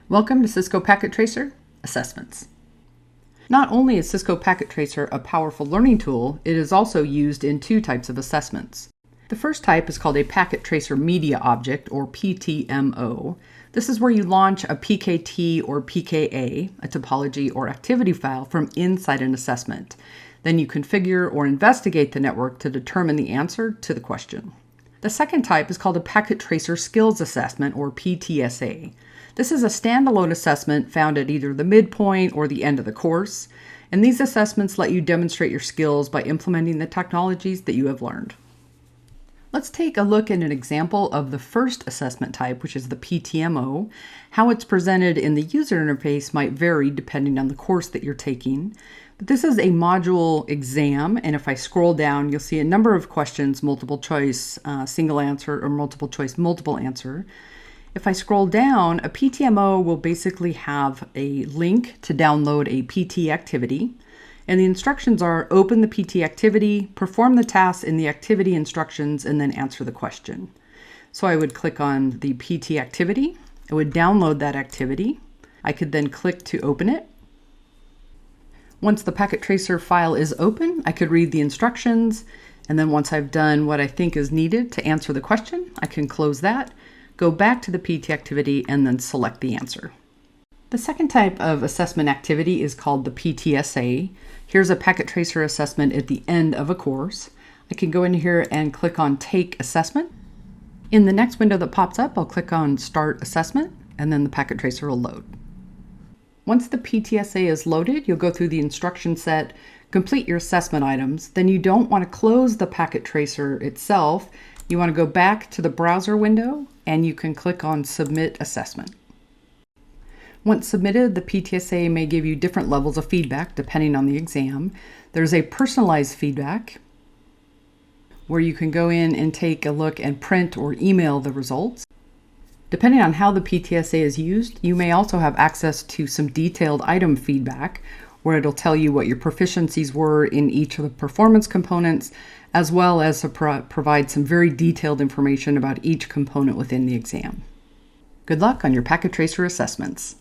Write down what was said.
Welcome to Cisco Packet Tracer Assessments. Not only is Cisco Packet Tracer a powerful learning tool, it is also used in two types of assessments. The first type is called a Packet Tracer Media Object, or PTMO. This is where you launch a PKT or PKA, a topology or activity file, from inside an assessment. Then you configure or investigate the network to determine the answer to the question. The second type is called a Packet Tracer Skills Assessment, or PTSA. This is a standalone assessment found at either the midpoint or the end of the course, and these assessments let you demonstrate your skills by implementing the technologies that you have learned. Let's take a look at an example of the first assessment type, which is the PTMO. How it's presented in the user interface might vary depending on the course that you're taking. But this is a module exam, and if I scroll down, you'll see a number of questions: multiple choice, single answer, or multiple choice, multiple answer. If I scroll down, a PTMO will basically have a link to download a PT activity. And the instructions are: open the PT activity, perform the tasks in the activity instructions, and then answer the question. So I would click on the PT activity. I would download that activity. I could then click to open it. Once the Packet Tracer file is open, I could read the instructions. And then once I've done what I think is needed to answer the question, I can close that, go back to the PT activity, and then select the answer. The second type of assessment activity is called the PTSA. Here's a Packet Tracer assessment at the end of a course. I can go in here and click on Take Assessment. In the next window that pops up, I'll click on Start Assessment, and then the Packet Tracer will load. Once the PTSA is loaded, you'll go through the instruction set, complete your assessment items. Then you don't want to close the Packet Tracer itself. You want to go back to the browser window, and you can click on Submit Assessment. Once submitted, the PTSA may give you different levels of feedback depending on the exam. There's a personalized feedback where you can go in and take a look and print or email the results. Depending on how the PTSA is used, you may also have access to some detailed item feedback where it'll tell you what your proficiencies were in each of the performance components, as well as to provide some very detailed information about each component within the exam. Good luck on your Packet Tracer assessments.